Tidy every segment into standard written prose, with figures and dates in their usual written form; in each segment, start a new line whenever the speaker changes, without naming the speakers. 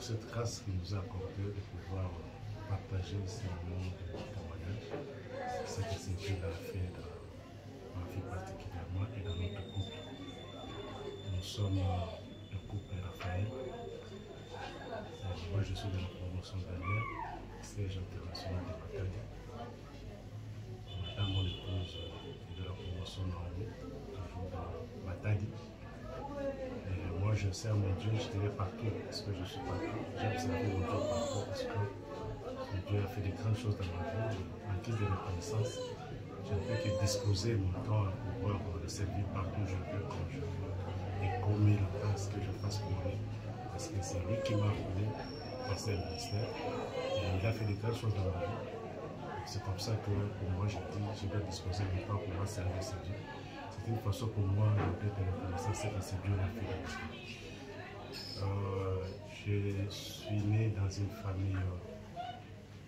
cette grâce qu'il nous a accordée de pouvoir partager ces moments de témoignage. C'est ce que c'est Dieu a fait dans ma vie particulièrement et dans notre couple. Nous sommes le couple Raphaël. Moi, je suis de la promotion Daniel, siège international de Matadi. Madame, mon épouse, est de la promotion Naomi, toujours de Matadi. Et moi, je sers mon Dieu, je dirais partout, parce que je suis partout. J'aime servir mon Dieu partout, parce que Dieu a fait de grandes choses dans ma vie. En guise de reconnaissance, je ne peux que disposer mon temps à pouvoir le servir partout où je veux, comme je veux, et comme il entend ce que je fasse pour lui. Parce que c'est lui qui m'a appelé dans ce ministère. Et il a fait de grandes choses dans ma vie. C'est comme ça que pour moi, je dis, je dois disposer mon temps pour moi servir ce Dieu. C'est une façon pour moi de reconnaissance, c'est que c'est Dieu l'a fait dans ma vie. Je suis né dans une famille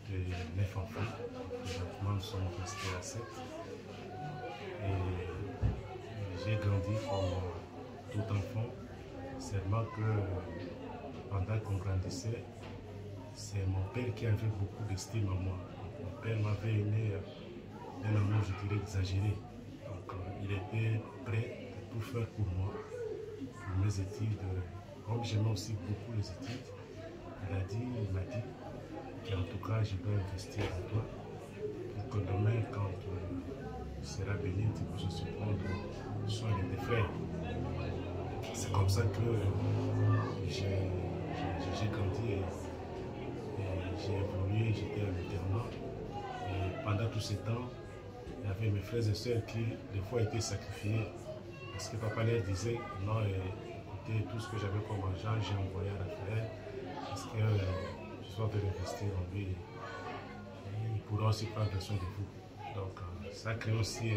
de 9 enfants. Présentement, nous sommes restés à 7. Et j'ai grandi comme tout enfant. Seulement que pendant qu'on grandissait, c'est mon père qui avait beaucoup d'estime en moi. Mon père m'avait aimé d'un amour, je dirais, exagéré. Donc, il était prêt à tout faire pour moi, pour mes études. Comme j'aimais aussi beaucoup les études, il m'a dit qu'en tout cas, je dois investir en toi, pour que demain, quand tu seras béni, tu puisses aussi prendre soin de tes frères. C'est comme ça que j'ai grandi et j'ai évolué, j'étais à l'internat. Et pendant tout ce temps, il y avait mes frères et sœurs qui, des fois, étaient sacrifiés. Parce que papa leur disait, non, écoutez, tout ce que j'avais comme argent, j'ai envoyé à Raphaël. Parce que je suis en train d'investir en lui. Et il pourra aussi prendre soin de vous. Donc, ça crée aussi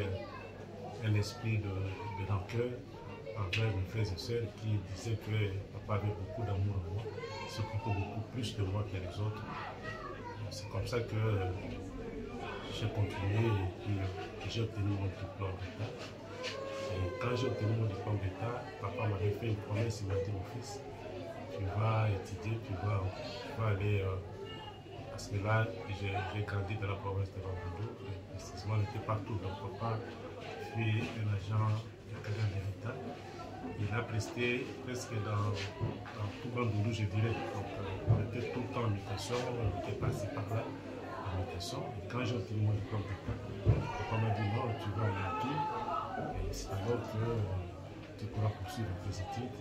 un esprit de rancœur envers mes frères et sœurs qui disaient que papa avait beaucoup d'amour en moi, s'occupait beaucoup plus de moi que les autres. C'est comme ça que j'ai continué et puis j'ai obtenu mon diplôme d'État. Et quand j'ai obtenu mon diplôme d'État, papa m'avait fait une promesse, il m'a dit, mon fils, tu vas étudier, tu vas aller, parce que là, j'ai grandi dans la province de Bamboudou, précisément, on était partout. Donc papa fut un agent de l'État. Il a presté presque dans tout Bamboudou, je dirais. Donc on était tout le temps en mutation, on était passé par là en mutation. Et quand j'ai obtenu mon diplôme d'État, papa m'a dit, non, tu vas aller à Kin. Et c'est alors que tu pourras poursuivre tes études.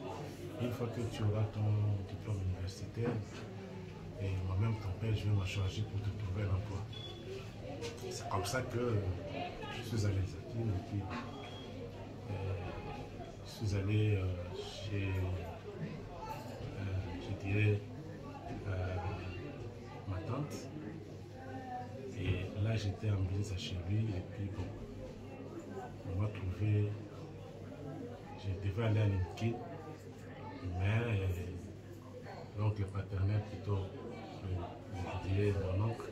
Une fois que tu auras ton diplôme universitaire, et moi-même, ton père, je vais m'en charger pour te trouver un emploi. C'est comme ça que je suis allé à Kin et puis je suis allé chez, je dirais, ma tante. Et là, j'étais en bise chez lui et puis bon. On m'a trouvé, je devais aller à l'Inkin, mais l'oncle paternel, plutôt, je dirais mon oncle,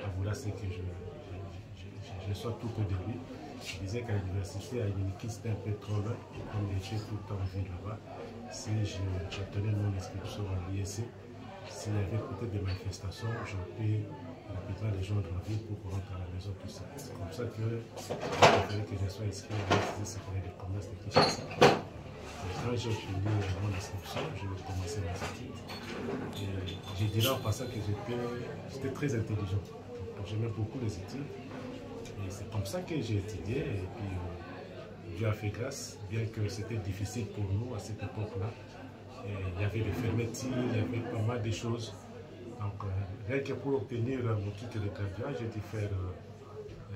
a voulu que je sois tout près de lui. Il disait qu'à l'université, à l'Inkin, c'était un peu trop loin, comme j'étais tout le temps en ville là-bas. Si j'obtenais mon inscription à l'ISC, s'il y avait peut-être des manifestations, je peux rapidement les gens de la ville pour rentrer à la maison, tout ça. C'est comme ça que il fallait que je sois inscrit à l'Institut supérieur de commerce de Kinshasa. Quand j'ai obtenu mon inscription, je vais commencer mes études. Et je dirais en passant que j'étais très intelligent. J'aimais beaucoup les études. Et c'est comme ça que j'ai étudié. Et puis Dieu a fait grâce, bien que c'était difficile pour nous à cette époque-là. Il y avait des fermetures, il y avait pas mal de choses. Donc, rien que pour obtenir mon titre de graduat, j'ai dû faire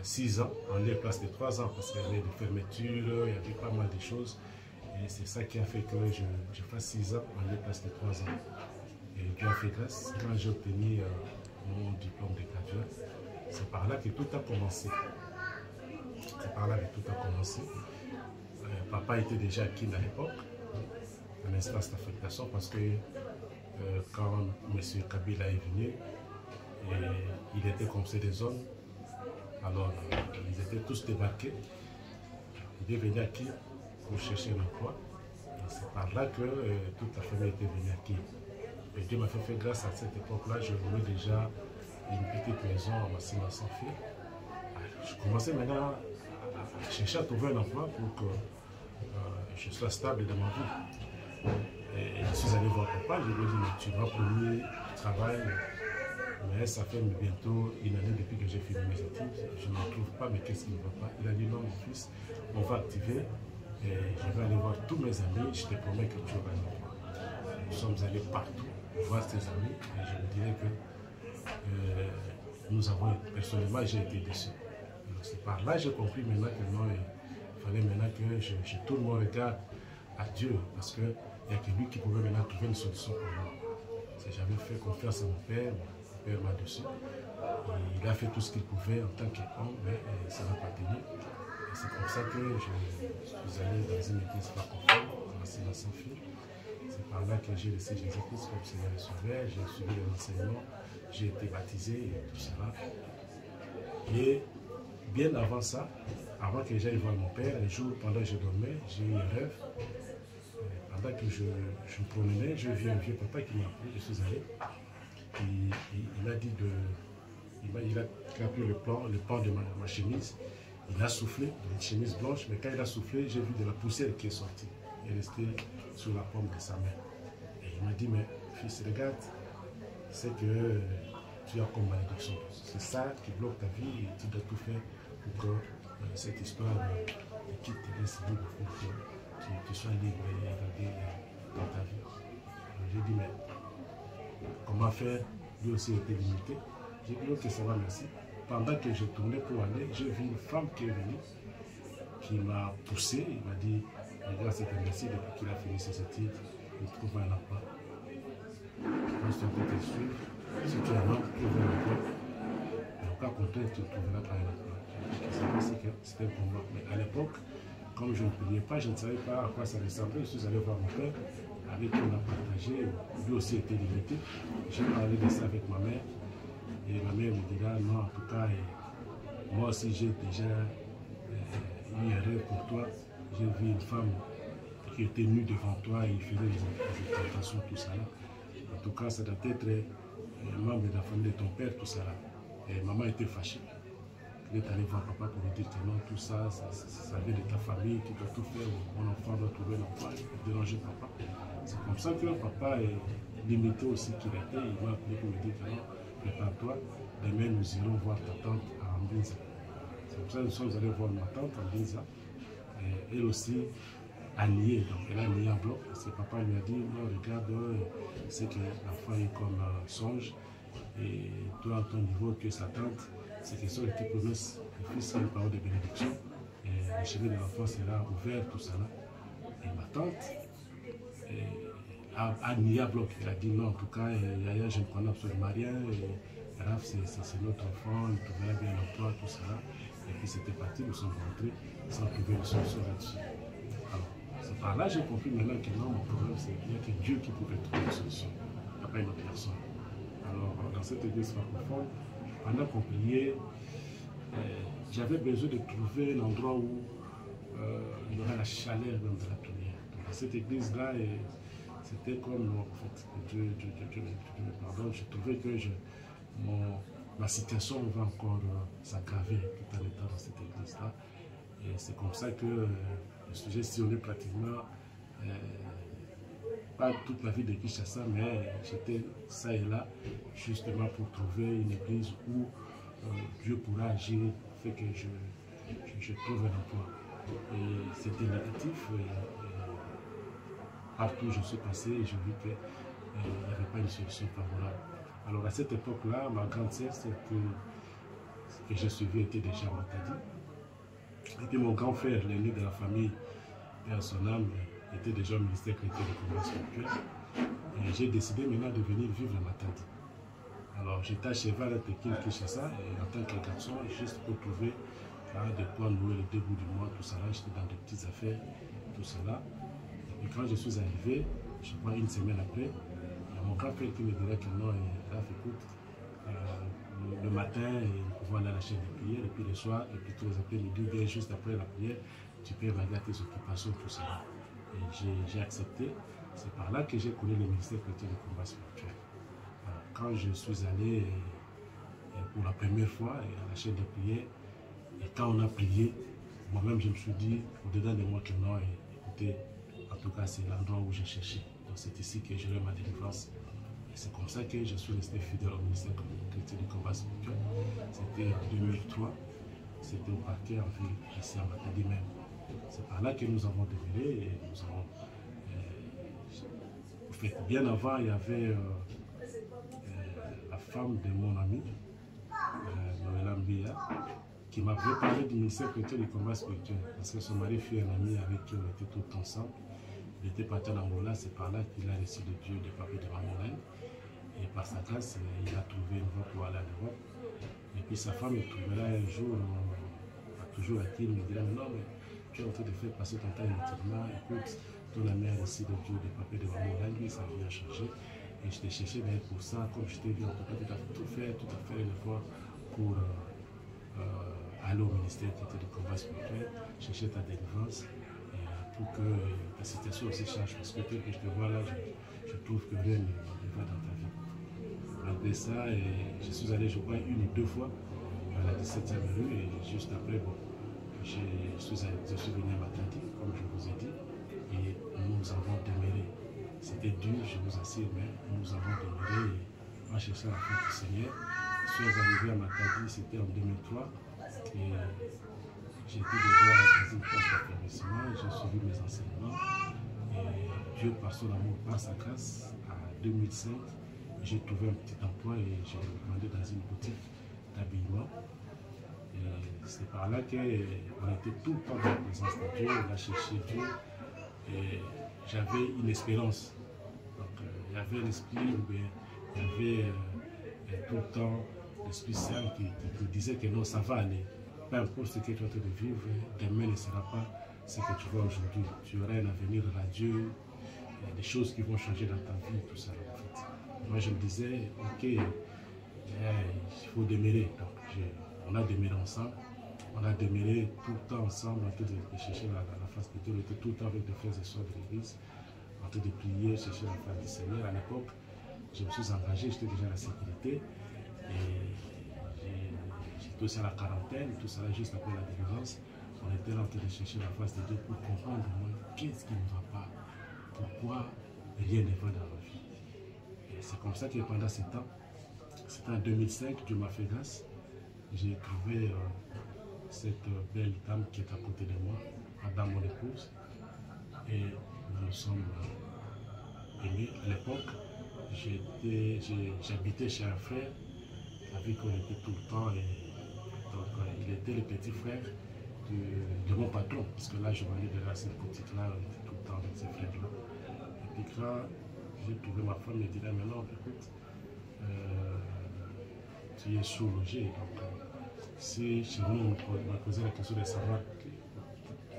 6 ans en lieu place de 3 ans parce qu'il y avait des fermetures, il y avait pas mal de choses. Et c'est ça qui a fait que je fasse 6 ans en lieu place de 3 ans. Et Dieu a fait grâce. Quand j'ai obtenu mon diplôme de graduat, c'est par là que tout a commencé. C'est par là que tout a commencé. Papa était déjà acquis à l'époque, un espace d'affectation, parce que quand M. Kabila est venu, il était comme c'est des hommes. Alors, ils étaient tous débarqués. Il est venu à Kiev pour chercher un emploi. Et c'est par là que toute la famille était venue à Kiev. Et Dieu m'a fait grâce à cette époque-là, je louais déjà une petite maison à Massima sans fil. Je commençais maintenant à chercher à trouver un emploi pour que je sois stable dans ma vie. Et je suis allé voir papa, je lui ai dit, mais tu vas premier travail, mais ça fait bientôt une année depuis que j'ai fini mes études, je ne trouve pas, mais qu'est-ce qui ne va pas? Il a dit, non mon fils, on va activer, et je vais aller voir tous mes amis, je te promets que tu auras un emploi. Nous sommes allés partout voir ses amis, et je me dirais que nous avons, personnellement, j'ai été déçu. C'est par là que j'ai compris maintenant que non, il fallait maintenant que je tourne mon regard à Dieu, parce qu'il n'y a que lui qui pouvait maintenant trouver une solution pour moi. J'avais fait confiance à mon père m'a dessus. Il a fait tout ce qu'il pouvait en tant qu'homme, mais ça n'a pas tenu. C'est comme ça que je suis allé dans une église pas conforme, dans sans fil. C'est par là que j'ai laissé Jésus-Christ comme Seigneur et Sauveur, j'ai suivi les enseignements, j'ai été baptisé et tout cela. Et bien avant ça, avant que j'aille voir mon père, un jour, pendant que je dormais, j'ai eu un rêve. Pendant que je me promenais, j'ai vu un vieux papa qui m'a appelé, je suis allé. Il a dit il a pris le pan de ma chemise, il a soufflé, une chemise blanche, mais quand il a soufflé, j'ai vu de la poussière qui est sortie, et restée sur la paume de sa main. Et il m'a dit, mais fils, regarde, c'est que tu as comme malédiction. C'est ça qui bloque ta vie et tu dois tout faire pour que cette histoire te quitte, te laisse libre, pour que tu sois libre et regarder dans ta vie. J'ai dit, mais comment faire? Lui aussi était limité. J'ai dit, ok, ça va, merci. Pendant que je tournais pour aller, j'ai vu une femme qui est venue, qui m'a poussé. Il m'a dit, regarde, c'est un merci, depuis qu'il a fini ses études, il trouve un emploi. Moi, je peux te suivre. Si tu es un homme, trouve un emploi. Et au cas contraire, tu ne trouveras pas un emploi. C'était un combat. Mais à l'époque, comme je ne priais pas, je ne savais pas à quoi ça ressemblait. Je suis allé voir mon père, avec qui on a partagé. Lui aussi était limité. J'ai parlé de ça avec ma mère. Et ma mère me dira, non, en tout cas, moi aussi j'ai déjà eu un rêve pour toi. J'ai vu une femme qui était nue devant toi et il faisait des tentations, tout ça. En tout cas, ça doit être un membre de la famille de ton père, tout ça. Et maman était fâchée. Elle est allée voir papa pour lui dire que non, tout ça, ça vient de ta famille, tu dois tout faire, mon enfant doit trouver un emploi, il faut déranger papa. C'est comme ça que papa est limité aussi qu'il était. Il m'a appelé pour me dire que non, prépare-toi, demain nous irons voir ta tante à Ambinza. C'est comme ça que nous sommes allés voir ma tante à Ambinza. Elle aussi a nié, donc elle a nié en bloc. Parce que papa lui a dit, non, regarde, c'est que l'enfant est comme un songe. Et toi, à ton niveau, que sa tante, c'est question de tes promesses. Le fils a une parole de bénédiction. Et le chemin de l'enfant sera ouvert, tout ça là. Et ma tante a nié à bloc. Elle a dit non, en tout cas, Yaya, je ne connais absolument rien. Raph, c'est notre enfant, il trouvera bien l'emploi, tout ça. Et puis c'était parti, nous sommes rentrés sans trouver de solution là-dessus. Alors, c'est par là que j'ai compris maintenant que non, mon problème, c'est qu'il n'y a que Dieu qui pouvait trouver une solution. Il n'y a pas une autre personne. Alors, dans cette église francophone, pendant qu'on priait, j'avais besoin de trouver un endroit où il y aurait la chaleur même de la prière. Donc, dans cette église-là, c'était comme, en fait, Dieu me pardonne, je trouvais que ma situation va encore s'aggraver tout en étant dans cette église-là. Et c'est comme ça que j'ai sillonné pratiquement, pas toute la vie de Kinshasa, mais j'étais ça et là, justement pour trouver une église où Dieu pourra agir, fait que je trouve un emploi. Et c'était négatif. Partout où je suis passé, je vis qu'il n'y avait pas une solution favorable. Alors à cette époque-là, ma grande sœur, que j'ai suivi, était déjà à Matadi. Et puis mon grand frère, l'aîné de la famille, et à son âme, était déjà au ministère chrétien de commerce spirituel. Et j'ai décidé maintenant de venir vivre à Matadi. Alors j'étais à cheval à Tekin Kinshasa, et en tant que garçon, juste pour trouver de quoi nouer le début du mois, tout ça là, j'étais dans des petites affaires, tout cela. Et quand je suis arrivé, je crois une semaine après, il y a mon grand frère qui me dirait que non, Raph, écoute, le matin, nous pouvons aller à la chaîne de prière, et puis le soir, et puis tous les après-midi, bien juste après la prière, tu peux regarder tes occupations, tout ça. Et j'ai accepté. C'est par là que j'ai connu le ministère chrétien du combat spirituel. Quand je suis allé pour la première fois à la chaîne de prière, et quand on a prié, moi-même je me suis dit au-dedans de moi que non, écoutez, en tout cas c'est l'endroit où j'ai cherché. Donc c'est ici que j'aurai ma délivrance. Et c'est comme ça que je suis resté fidèle au ministère chrétien du combat spirituel. C'était en 2003, c'était au parquet en ville, ici à Matadi même. C'est par là que nous avons demeuré et nous avons... en fait, bien avant, il y avait la femme de mon ami, Noëlla Mbia, qui m'avait parlé du ministère chrétien du combat spirituel. Parce que son mari fut un ami avec qui on était tous ensemble. Il était parti en Angola, c'est par là qu'il a reçu de Dieu, de papiers de Mamolaine. Et par sa grâce, il a trouvé une voie pour aller en Europe. Et puis sa femme me trouvera un jour, toujours à qui il me dira, mais non, mais tu es en train de faire passer ton temps inutilement, écoute, ton ami a reçu de Dieu, des papiers de Mamolaine, lui, sa vie a changé. Et je t'ai cherché, mais pour ça, comme je t'ai dit, en tout cas, tu as tout fait une fois pour aller au ministère qui était du combat spirituel, chercher ta délivrance. Pour que ta situation aussi change, parce que tel que je te vois là, je trouve que rien ne va dans ta vie. Malgré ça, je suis allé, je crois, 1 ou 2 fois à la 17e rue, et juste après, bon, je suis venu à Matadi, comme je vous ai dit, et nous avons demeuré. C'était dur, je vous assure, mais nous avons demeuré en cherchant la fin du Seigneur. Je suis arrivé à Matadi, c'était en 2003, et j'étais déjà dans une classe d'affirmation, j'ai suivi mes enseignements et Dieu, par son amour, par sa grâce, en 2005, j'ai trouvé un petit emploi et j'ai demandé dans une boutique d'habillement. C'est par là qu'on était tout le temps dans la présence de Dieu, on a cherché Dieu et j'avais une espérance. Donc il y avait l'esprit, il y avait tout le temps l'Esprit Saint qui disait que non, ça va aller. Peu importe ce que tu es en train de vivre, demain ne sera pas ce que tu vois aujourd'hui. Tu auras un avenir radieux, des choses qui vont changer dans ta vie, tout ça. En fait. Moi, je me disais, ok, il faut demeurer. Donc, on a demeuré ensemble, on a demeuré tout le temps ensemble, en train de chercher la face de Dieu. On était tout le temps avec des frères et sœurs de l'église, en train de prier, chercher la face du Seigneur. À l'époque, je me suis engagé, j'étais déjà à la sécurité. J'étais aussi à la quarantaine, tout ça juste après la délivrance. On était là en train de chercher la face de Dieu pour comprendre qu'est-ce qui ne va pas, pourquoi rien ne va dans la vie. Et c'est comme ça que pendant ce temps, c'était en 2005, Dieu m'a fait grâce. J'ai trouvé cette belle dame qui est à côté de moi, madame mon épouse. Et nous nous sommes aimés. À l'époque, j'habitais chez un frère avec qui on était tout le temps. Donc, il était le petit frère de mon patron, parce que là, je venais de cette boutique-là, on était tout le temps avec ces frères-là. Et puis, quand j'ai trouvé ma femme, elle me dit là, mais non, écoute, tu es sous-logé. Donc, si chez nous, on m'a posé la question de savoir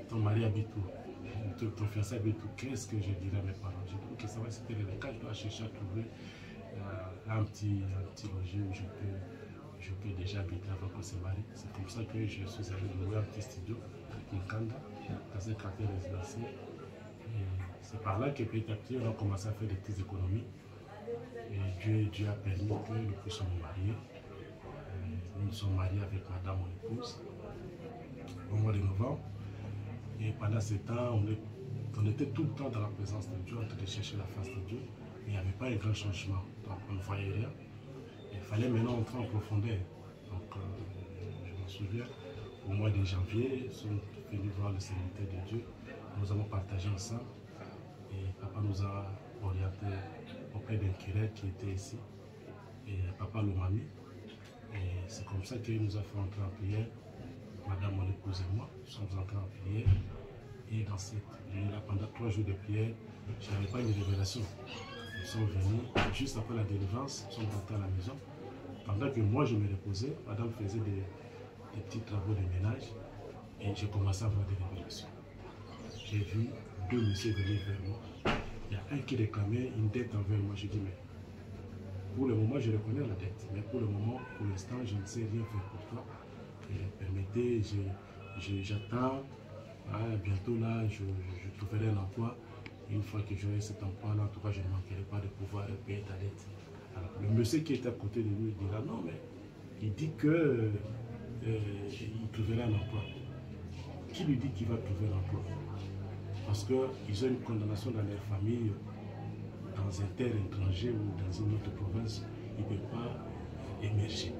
ton mari habite où, ton fiancé habite où, qu'est-ce que je dirais à mes parents? J'ai dit, ok, ça va, c'était le cas, je dois chercher à trouver un petit logis où je peux déjà habiter avant qu'on se marie. C'est comme ça que je suis allé louer un petit studio à Kinkanda, dans un quartier résidentiel. C'est par là que petit à petit, on a commencé à faire des petites économies. Et Dieu a permis que nous puissions nous marier. Nous nous sommes mariés avec madame, mon épouse, au mois de novembre. Et pendant ce temps, on était tout le temps dans la présence de Dieu, en train de chercher la face de Dieu. Mais il n'y avait pas un grand changement. Donc on ne voyait rien. Il fallait maintenant entrer en profondeur. Donc je me souviens, au mois de janvier, nous sommes venus voir le serviteur de Dieu. Nous avons partagé ensemble. Et papa nous a orientés auprès d'un curé qui était ici. Et papa Lomami. Et c'est comme ça qu'il nous a fait entrer en prière. Madame, mon épouse et moi, nous sommes entrés en prière. Et dans cette prière-là, pendant 3 jours de prière, je n'avais pas une révélation. Nous sommes venus, juste après la délivrance, nous sommes rentrés à la maison. Pendant que moi je me reposais, madame faisait des petits travaux de ménage et j'ai commencé à avoir des révélations. J'ai vu 2 messieurs venir vers moi. Il y a un qui réclamait une dette envers moi. Je dis, mais pour le moment, je reconnais la dette. Mais pour le moment, pour l'instant, je ne sais rien faire pour toi. Et permettez, j'attends. Bientôt là, je trouverai un emploi une fois que j'aurai cet emploi-là, en tout cas, je ne manquerai pas de pouvoir payer ta dette. Alors, le monsieur qui est à côté de lui dira non, mais il dit que il trouverait un emploi. Qui lui dit qu'il va trouver un emploi? Parce qu'ils ont une condamnation dans leur famille, dans un terre étranger ou dans une autre province, il ne peut pas émerger.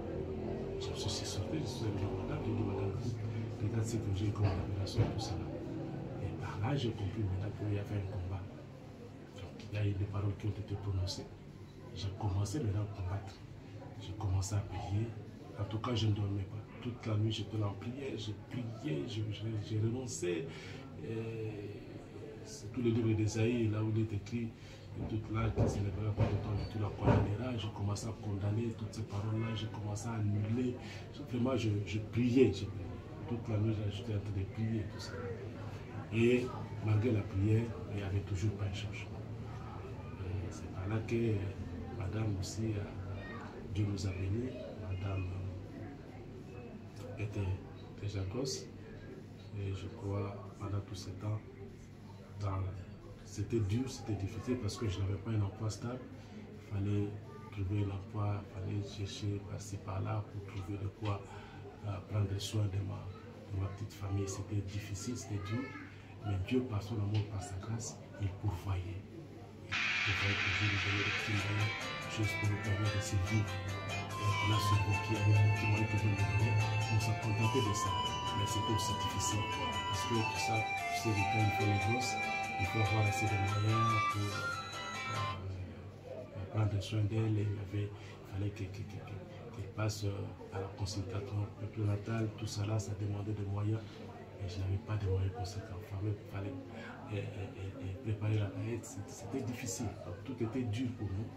Je suis sorti, je suis allé à madame, je dis madame, regarde ce que j'ai comme révélation, tout ça. Et par là, j'ai compris maintenant qu'il y avait un combat. Donc, il y a eu des paroles qui ont été prononcées. J'ai commencé maintenant à combattre. J'ai commencé à prier. En tout cas, je ne dormais pas. Toute la nuit, j'étais là en prière, j'ai prié, j'ai renoncé. C'est tous les livres d'Ésaïe, là où il est écrit, toute l'âge qui s'élèvera par le temps, tu la condamneras. J'ai commencé à condamner toutes ces paroles-là, j'ai commencé à annuler. Vraiment, je priais, toute la nuit, j'étais en train de prier, tout ça. Et malgré la prière, il n'y avait toujours pas un changement. C'est par là que madame aussi, Dieu nous a bénis, madame était déjà gosse. Et je crois, pendant tous ces temps, c'était dur, c'était difficile parce que je n'avais pas un emploi stable. Il fallait trouver un emploi, il fallait chercher par-ci par-là pour trouver de quoi prendre soin de ma petite famille. C'était difficile, c'était dur. Mais Dieu, par son amour, par sa grâce, il pourvoyait. Il pourvoyait toujours nous donner des petits moyens, choses pour nous permettre de survivre. On a survécu avec les petits moyens que Dieu nous donnait. On s'est contenté de ça. Mais c'était aussi difficile. Parce que tout ça, tu sais, quand il faut les gosses, il faut avoir assez de moyens pour prendre soin d'elle. Il fallait qu'elle passe à la consultation prénatale. Tout ça là, ça demandait des moyens. Et je n'avais pas de moyens pour cet enfant. Il fallait préparer la tête. C'était difficile. Donc, tout était dur pour nous.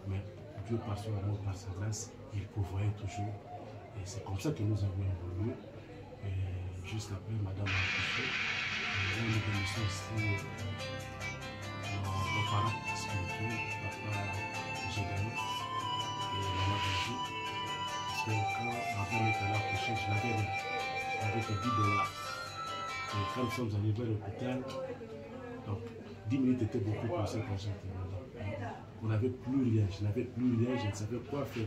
Mais Dieu, par son amour, par sa grâce, il pourvoyait toujours. Et c'est comme ça que nous avons évolué. Et juste après, madame a accouché. Nous bénissons aussi nos parents spirituels, papa Gédéon et maman Brigitte. Parce que quand madame est allée accoucher, je n'avais rien. Je n'avais que 10 $. Et quand nous sommes arrivés à l'hôpital, donc 10 minutes était beaucoup pour ce qu'on s'était. On n'avait plus rien, je n'avais plus rien, je ne savais quoi faire,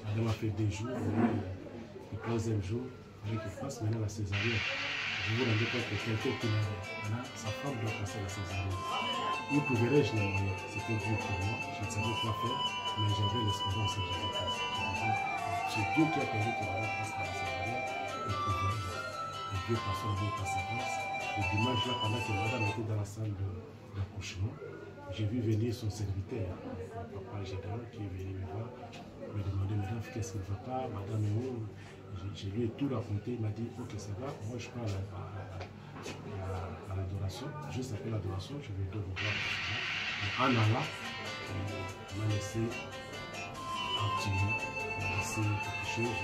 Madame a fait 2 jours, le 3e jour, avec le passe maintenant la césarienne. Je vous rendais compte que quelqu'un qui l'avait, sa femme doit passer la césarienne. Où trouverais-je les moyens? C'était dur pour moi, je ne savais quoi faire, mais j'avais l'espérance et j'avais passé. C'est Dieu qui a permis que madame passe par la césarienne et pouvait. Et Dieu par son amour, par sa grâce. Le dimanche là, pendant que madame était dans la salle d'accouchement, j'ai vu venir son serviteur, papa Gédéon, qui est venu me voir, me demander, madame, qu'est-ce qu'il ne va pas, madame est où? Je lui ai tout raconté, il m'a dit, ok, ça va, moi je parle à l'adoration, juste après l'adoration, je vais te voir. En allant, il m'a laissé un petit mot, il m'a laissé quelque chose,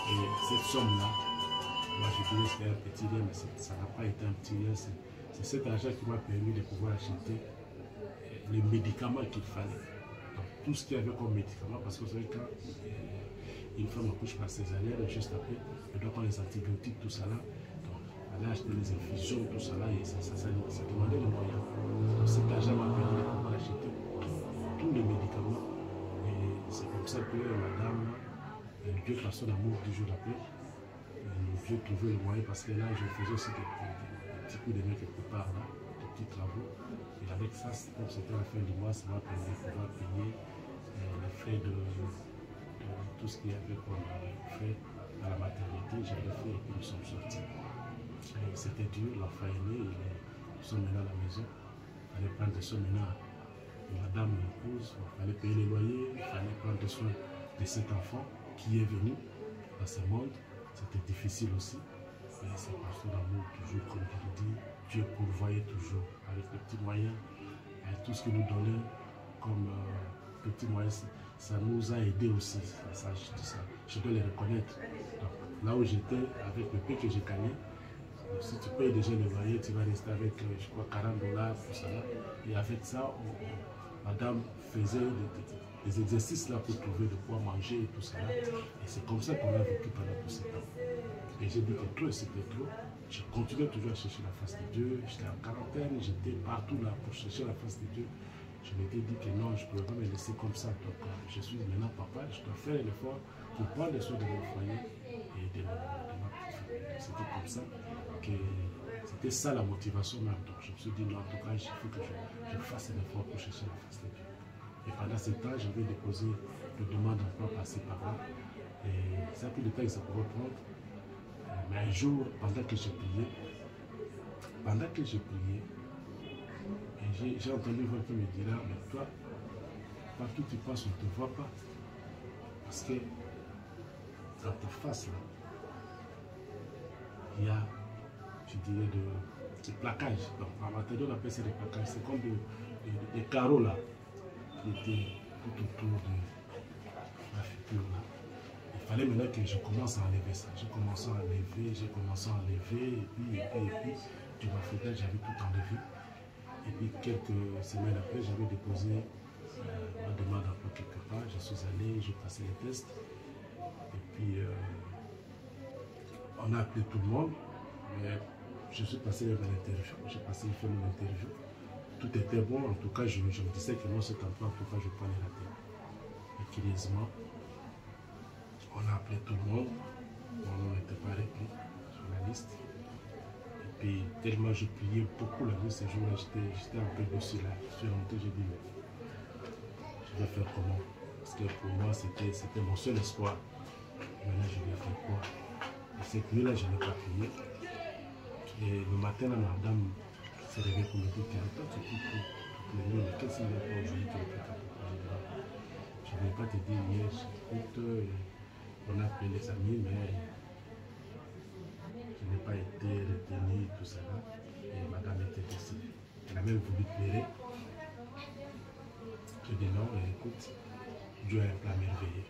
et cette somme-là, moi je voulais faire un petit lien, mais ça n'a pas été un petit lien, c'est cet argent qui m'a permis de pouvoir acheter les médicaments qu'il fallait. Donc, tout ce qu'il y avait comme médicaments, parce que vous savez, quand une femme accouche par césarienne, juste après, elle doit prendre les antibiotiques, tout ça là. Donc, elle a acheté les infusions, tout ça là, et ça demandait des moyens. Donc, cet argent m'a permis de pouvoir acheter tous les médicaments. Et c'est comme ça que madame, Dieu par son amour du jour d'après, Dieu trouvait le moyen, parce que là, je faisais aussi des petits coups de main quelque part là, des petits travaux. Et avec ça, comme c'était la fin du mois, ça m'a permis de pouvoir payer les frais de tout ce qu'il y avait comme frais à la maternité. J'avais fait et puis nous sommes sortis. C'était dur, l'enfant est né, nous sommes maintenant à la maison. Il fallait prendre soin maintenant de madame, l'épouse, il fallait payer les loyers, il fallait prendre soin de cet enfant qui est venu dans ce monde. C'était difficile aussi. Et c'est par son amour, toujours, comme je le dis, Dieu pourvoyait toujours avec les petits moyens. Et tout ce qu'il nous donnait comme petits moyens, ça nous a aidés aussi. Ça, je dois les reconnaître. Donc, là où j'étais, avec le peu que j'ai gagné, si tu payes déjà le loyer, tu vas rester avec, je crois, $40 pour ça. Et avec ça, madame faisait les exercices là pour trouver de quoi manger et tout ça. Et c'est comme ça qu'on a vécu pendant tout ce temps. Et j'ai dit que trop, c'était trop. Je continuais toujours à chercher la face de Dieu. J'étais en quarantaine, j'étais partout là pour chercher la face de Dieu. Je m'étais dit que non, je ne pouvais pas me laisser comme ça. Donc, je suis maintenant papa, je dois faire l'effort pour prendre soin de mon foyer et de ma petite famille. C'était comme ça que c'était ça la motivation même. Donc, je me suis dit non, en tout cas, il faut que je fasse un effort pour chercher la face de Dieu. Et pendant ce temps, j'avais déposé le demande d'emploi passé par là. Et ça a pris le temps que ça pouvait prendre. Mais un jour, pendant que j'ai prié, j'ai entendu une voix qui me dira, mais toi, partout tu passes, on ne te voit pas. Parce que dans ta face, là, il y a, je dirais, des plaquages. Donc, en matériel, on appelle ça des plaquages. C'est comme des carreaux là, qui étaient tout autour de la figure là. Il fallait maintenant que je commence à enlever ça. J'ai commencé à enlever, et puis, du bafoutage, j'avais tout enlevé. Et puis, quelques semaines après, j'avais déposé ma demande d'emploi quelque part. Je suis allé, j'ai passé les tests. Et puis, on a appelé tout le monde. Mais je suis passé même à l'interview. J'ai passé une mon interview. Tout était bon. En tout cas, je me disais que non, cet emploi, en tout cas, je ne peux pas les rater. Et curieusement, on a appelé tout le monde. Mon nom n'était pas repris sur la liste. Et puis, tellement je priais beaucoup la nuit ces jours-là, j'étais un peu dessus là. Je suis rentré, j'ai dit, mais je vais faire comment? Parce que pour moi, c'était mon seul espoir. Maintenant, je vais faire quoi? Et cette nuit-là, je n'ai pas prié. Et le matin, là, madame s'est réveillée pour me dire, toi, tu pries toutes les nuits, mais qu'est-ce qu'il y a pas aujourd'hui qui est plus capable? Je ne vais pas te dire, hier, écoute, on a appelé les amis, mais je n'ai pas été retenu, tout ça là. Et madame était décédée. Elle a même voulu pleurer. Je dis non, écoute, Dieu a un plan merveilleux.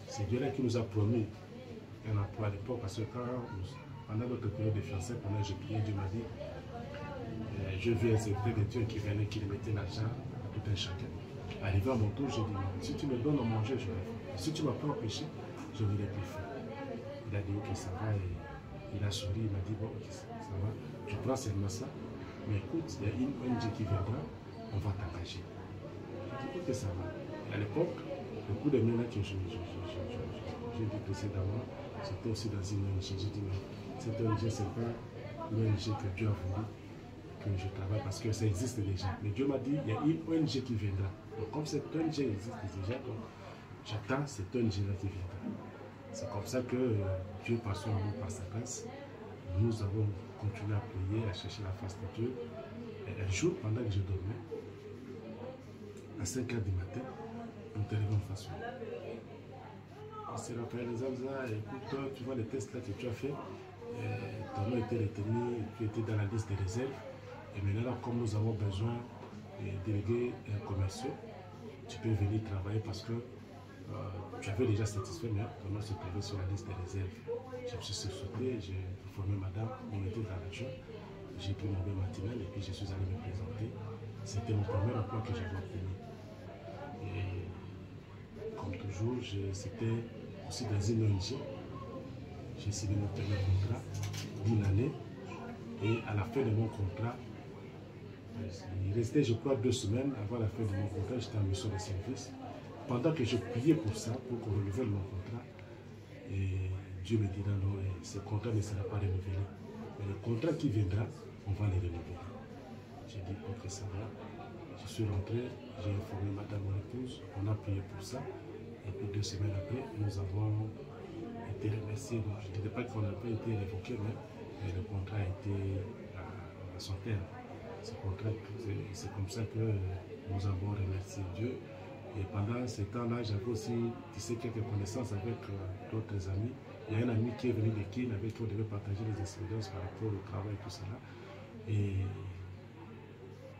C'est Dieu là qui nous a promis un emploi à l'époque, parce que pendant notre période de fiançailles, pendant que je priais, Dieu m'a dit, je veux un secret de Dieu qui venait, qui mettait l'argent à tout un chacun. Arrivé à mon tour, j'ai dit non, si tu me donnes à manger, je vais faire. Si tu ne m'as pas empêché, je ne l'ai plus faire. Il a dit ok, ça va, et il a souri, il m'a dit bon, ok, ça va, tu prends seulement ça, mais écoute, il y a une ONG qui viendra, on va t'engager. J'ai dit ok, ça va. Et à l'époque, le coup de main là que j'ai dit précédemment, c'était aussi dans une ONG. J'ai dit mais cette ONG, ce n'est pas l'ONG que Dieu a voulu que je travaille parce que ça existe déjà. Mais Dieu m'a dit, il y a une ONG qui viendra. Donc comme cette ONG existe déjà, donc j'attends cette ONG là qui viendra. C'est comme ça que Dieu, par son amour, par sa grâce, nous avons continué à prier, à chercher la face de Dieu. Et un jour, pendant que je dormais, à 5 h du matin, on est arrivé en face. C'est Raphaël Zamza, écoute, tu vois les tests là que tu as fait, ton nom était retenu, tu étais dans la liste des réserves. Et maintenant, là, comme nous avons besoin de délégués commerciaux, tu peux venir travailler parce que tu avais déjà satisfait, mais ton nom se trouvait sur la liste des réserves. Je me suis sauté, j'ai informé madame, on était dans la région, j'ai pris mon bain matinal et puis je suis allé me présenter. C'était mon premier emploi que j'avais obtenu. Et comme toujours, c'était aussi dans une ONG. J'ai signé mon premier contrat d'une année et à la fin de mon contrat, il restait, je crois, 2 semaines avant la fin de mon contrat, j'étais en mission de service. Pendant que je priais pour ça, pour qu'on renouvelle mon contrat, et Dieu me dira non, ce contrat ne sera pas renouvelé. Mais le contrat qui viendra, on va les renouveler. J'ai dit, ok, ça va. Je suis rentré, j'ai informé madame mon épouse, on a prié pour ça. Et puis 2 semaines après, nous avons été remerciés. Donc, je ne dirais pas qu'on n'a pas été révoqué, mais le contrat a été à son terme. C'est comme ça que nous avons remercié Dieu. Et pendant ce temps-là, j'avais aussi tissé quelques connaissances avec d'autres amis. Il y a un ami qui est venu de Kin avec qui on devait partager les expériences par rapport au travail, tout cela. Et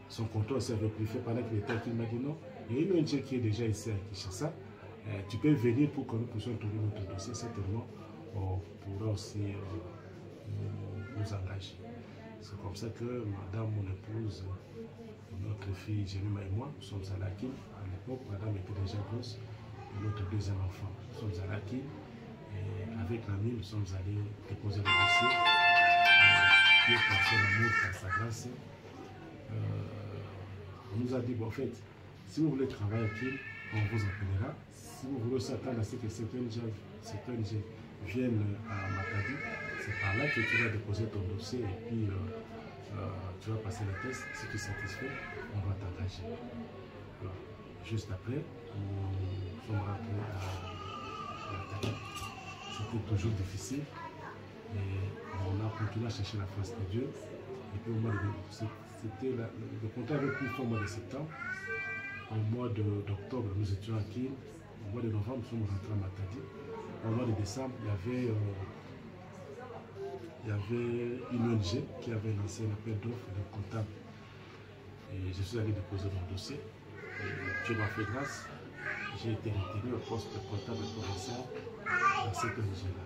son contrat aussi avait pris fait pendant qu'il était aquí. Il m'a dit non, il y a une ONG qui est déjà ici à Kinshasa. Tu peux venir pour que nous puissions trouver notre dossier. Certainement, on pourra aussi nous engager. C'est comme ça que madame, mon épouse, notre fille Jérémy et moi, nous sommes à la Kin. l'époque, madame était déjà grosse, et notre deuxième enfant. Nous sommes allés à Kiel, et avec l'ami, nous sommes allés déposer le dossier. Dieu, par son amour, par sa grâce, on nous a dit, bon, en fait, si vous voulez travailler à Kiel, on vous appellera. Si vous voulez s'attendre à ce que certains gens viennent à Matadi, c'est par là que tu vas déposer ton dossier et puis tu vas passer le test. Si tu es satisfait, on va t'engager. Juste après, nous sommes rentrés à Matadi. C'était toujours difficile et on a continué à chercher la face de Dieu. Et puis au mois de le contrat avait pris fin au mois de septembre. Au mois d'octobre, nous étions à Kiel. Au mois de novembre, nous sommes rentrés à Matadi. Au mois de décembre, il y avait une ONG qui avait lancé un appel d'offres de comptable. Et je suis allé déposer mon dossier. Et Dieu m'a fait grâce. J'ai été retenu au poste de comptable provincial dans cette ONG-là.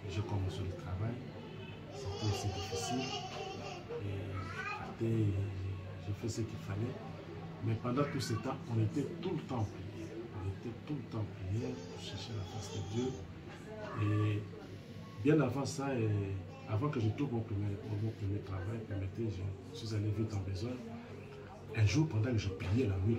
J'ai commencé le travail. C'était aussi difficile. Et j'ai fait ce qu'il fallait. Mais pendant tout ce temps, on était tout le temps en prière. On était tout le temps en prière pour chercher la face de Dieu. Et bien avant ça, avant que je trouve mon premier travail, je suis allé vite en besoin. Un jour, pendant que je priais la nuit,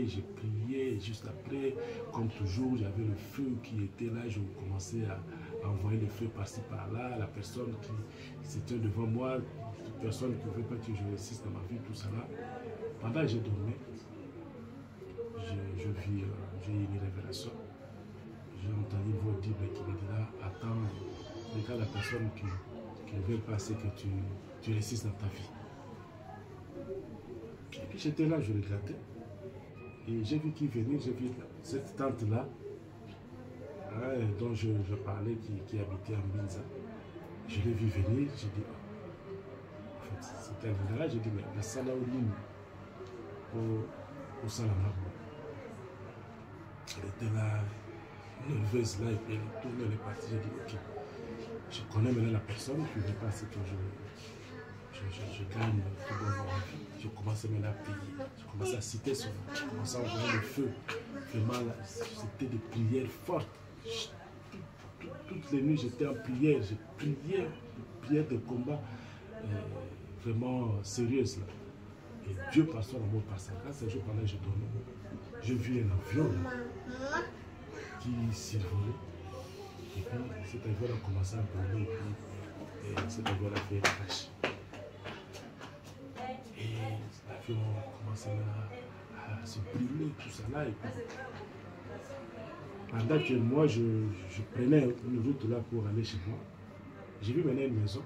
j'ai prié, juste après, comme toujours, j'avais le feu qui était là, je commençais à envoyer le feu par-ci, par-là, la personne qui était devant moi, personne qui ne veut pas que je réussisse dans ma vie, tout ça là. Pendant que je dormais, j'ai eu une révélation. J'ai entendu une voix audible qui me dit là, attends, regarde la personne qui ne veut pas assez que tu réussisses dans ta vie. Et puis j'étais là, je regardais. Et j'ai vu qui venait, j'ai vu cette tante-là, dont je parlais, qui habitait en Binza. Je l'ai vu venir, j'ai dit, en fait, c'était un général, j'ai dit, mais la salle au ligne, au Salamabou. Elle était là, nerveuse là, et puis elle tournait, elle est partie. J'ai dit, ok, je connais maintenant la personne, puis je ne veux pas ce que je gagne tout bon dans ma vie. Je commençais maintenant à payer, je commençais à citer son nom, je commençais à envoyer le feu. Vraiment, c'était des prières fortes. Toutes les nuits, j'étais en prière, je priais, des prières de combat vraiment sérieuses là. Et Dieu, par son amour, par sa grâce, un jour pendant que je dormais, j'ai vu un avion là, qui s'envolait. Et puis cet avion a commencé à voler, et puis cet avion a fait un crash. Et l'avion a commencé à se brûler, tout ça là. Et puis, pendant que moi, je prenais une route là pour aller chez moi, j'ai vu maintenant une maison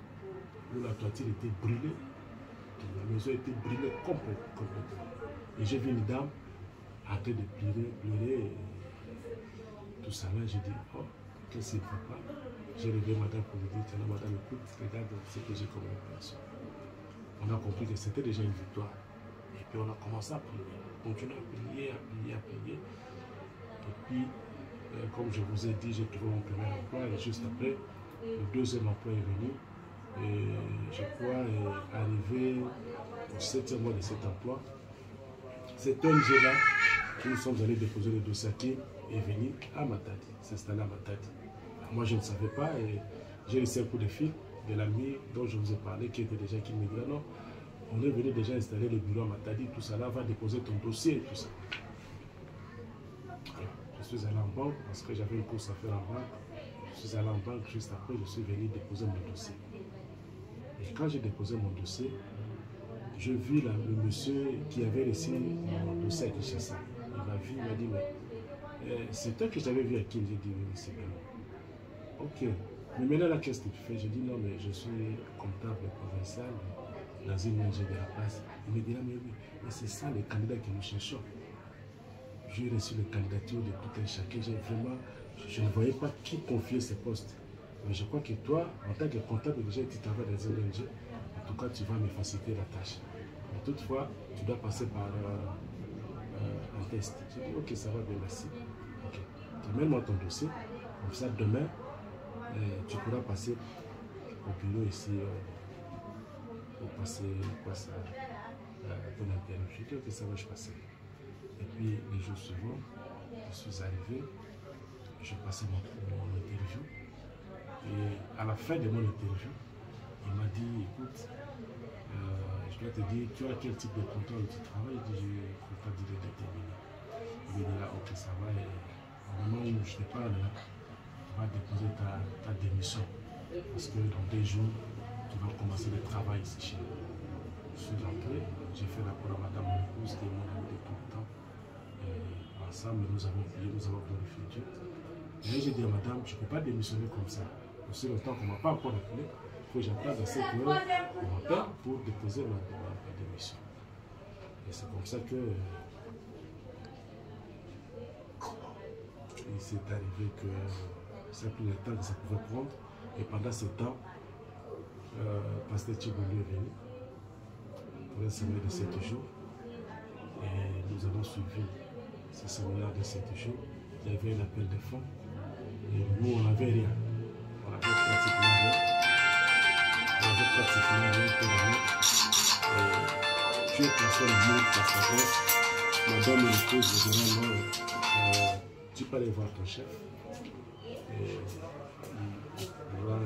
où la toiture était brûlée. La maison était brûlée complètement. Et j'ai vu une dame en train de pleurer. Tout ça là, j'ai dit, oh, qu'est-ce qu'il ne faut pas? J'ai réveillé madame pour lui dire, tiens, madame, écoute, regarde ce que j'ai comme révélation. On a compris que c'était déjà une victoire. Et puis on a commencé à prier, continuer à prier. Et puis, comme je vous ai dit, j'ai trouvé mon premier emploi et juste après, le deuxième emploi est venu. Et je crois arriver au 7e mois de cet emploi. Cet ONG-là, que nous sommes allés déposer le dossier est venu à Matadi, s'installer à Matadi. Moi, je ne savais pas et j'ai laissé un coup de fil de l'ami dont je vous ai parlé, qui était déjà qui me dit non, on est venu déjà installer le bureau à Matadi, tout ça là, va déposer ton dossier et tout ça. Alors, je suis allé en banque parce que j'avais une course à faire en banque. Je suis allé en banque, juste après, je suis venu déposer mon dossier. Et quand j'ai déposé mon dossier, je vis là, le monsieur qui avait reçu mon dossier à Kinshasa. Il m'a vu, il m'a dit, mais c'est toi que j'avais vu à Kiel. J'ai dit, oui, c'est bien. Ok, mais maintenant là, qu'est-ce que tu fais? J'ai dit, non, mais je suis comptable provincial dans une ONG de la place. Il me dit, là, mais oui, mais c'est ça les candidats que nous cherchons. J'ai reçu les candidatures de tout un chacun. Je ne voyais pas qui confier ces postes. Mais je crois que toi, en tant que comptable, déjà, tu travailles dans une ONG. En tout cas, tu vas me faciliter la tâche. Mais toutefois, tu dois passer par un test. J'ai dit, ok, ça va bien, merci. Ok, amène-moi ton dossier. Comme ça, demain, tu pourras passer au bureau ici pour passer pour l'interview. J'ai dit, ok, ça va, je passais. Et puis, les jours suivants, je suis arrivé, je passais mon interview. Et à la fin de mon interview, il m'a dit, écoute, je dois te dire, tu as quel type de contrat où tu travailles? Il dit, j'ai un contrat de durée déterminée. Il dit là, ok, ça va. Et au moment où je te parle, là, tu vas déposer ta démission. Parce que dans 2 jours, tu vas commencer le travail ici chez nous. Je suis rentré, j'ai fait rapport à madame mon épouse, qui est mon amie de tout le temps. Et ensemble, nous avons prié, nous avons glorifié Dieu. Et j'ai dit à madame, je ne peux pas démissionner comme ça. Aussi longtemps qu'on ne m'a pas encore appelé, il faut que j'attende à 7 heures qu'on m'appelle pour déposer ma démission. Et c'est comme ça que il s'est arrivé que ça a pris le temps que ça pouvait prendre. Et pendant ce temps, Pasteur Tchiboulou est venu pour un séminaire de 7 jours. Et nous avons suivi ce séminaire de 7 jours. Il y avait un appel de fonds. Et nous, on n'avait rien. On avait pratiquement rien. On avait pratiquement rien pour rien. Et Dieu personne ne montre par sa grâce. Madame l'épouse me dira non, tu peux aller voir ton chef. Et il va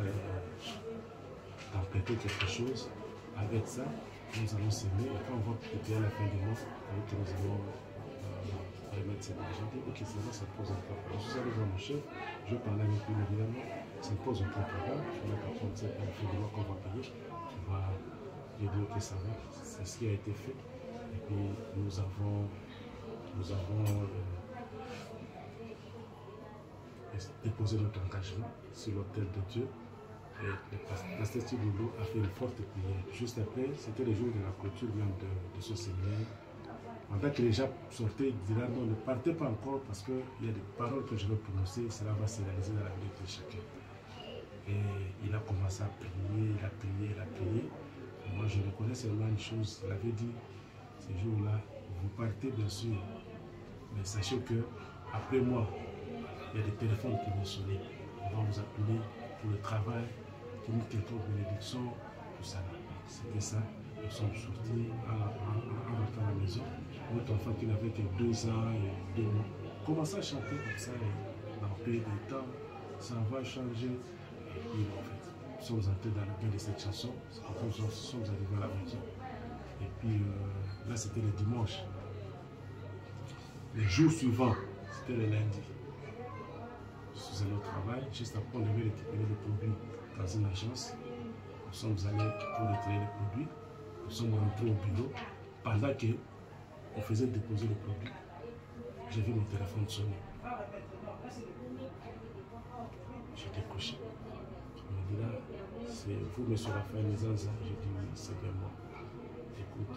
t'empêter quelque chose. Avec ça, nous allons s'aimer. Et quand on va peut-être à la fin du mois, nous allons remettre cette argent. J'ai dit, ok, ça pose un problème. Je suis allé voir mon chef, je parlais avec lui évidemment. Ça me pose aucun problème. Je vais t'apprendre ça à la fin du mois qu'on va payer. J'ai dit, ok, ça va. C'est ce qui a été fait. Et puis, nous avons déposé notre engagement sur l'autel de Dieu. Et le pasteur Tchiboulou a fait une forte prière. Juste après, c'était le jour de la clôture de ce séminaire. Pendant que les gens sortaient, ils disaient non, ne partez pas encore parce qu'il y a des paroles que je vais prononcer, cela va se réaliser dans la vie de chacun. Et il a commencé à prier, il a prié, il a prié. Et moi, je reconnais seulement une chose, il avait dit, ces jours-là, vous partez bien sûr, mais sachez que après moi, il y a des téléphones qui vont sonner. On va vous appeler pour le travail, pour une quelconque bénédiction, tout ça. C'était ça. Nous sommes sortis en rentrant à la maison. Notre enfant qui n'avait que 2 ans et 2 mois commençait à chanter comme ça. Et dans le pays des temps, ça va changer. Et puis en fait, nous sommes entrés dans le bain de cette chanson. C'est comme ça que nous sommes arrivés à la maison. Et puis là, c'était le dimanche. Le jour suivant, c'était le lundi. Je suis allé au travail. Juste après, on devait récupérer les produits dans une agence. Nous sommes allés pour retirer les produits. Nous sommes rentrés au bureau. Pendant qu'on faisait déposer les produits, j'ai vu mon téléphone sonner. J'ai décroché. On me dit là, c'est vous, monsieur Raphaël Nzanza. J'ai dit oui, c'est bien moi. Écoute,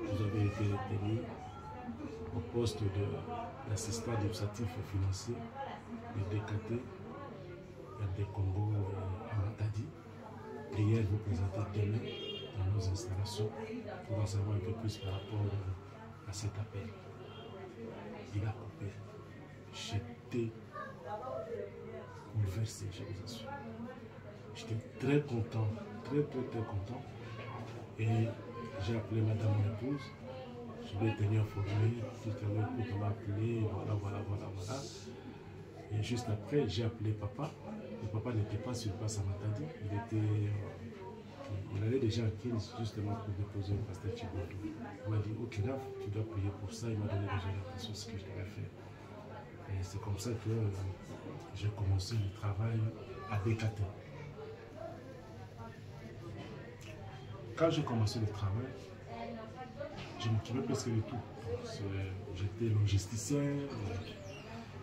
vous avez été retenu au poste d'assistant administratif et financier de DKT, des Congo à Matadi. Prière vous présenter demain dans nos installations pour en savoir un peu plus par rapport à cet appel. Il a coupé. J'étais bouleversé, je vous assure. J'étais très content, très content. Et j'ai appelé madame mon épouse. Je lui ai tenu informé. On m'a appelé, voilà. Et juste après, j'ai appelé papa. Le papa n'était pas sur place à Matadi. Il allait déjà à 15 justement pour déposer le pasteur Tchiboulou. Il m'a dit, ok, Raf, tu dois prier pour ça. Il m'a donné déjà l'impression de ce que je devais faire. Et c'est comme ça que j'ai commencé le travail à DKT. Quand j'ai commencé le travail, je m'occupais presque de tout. J'étais logisticien,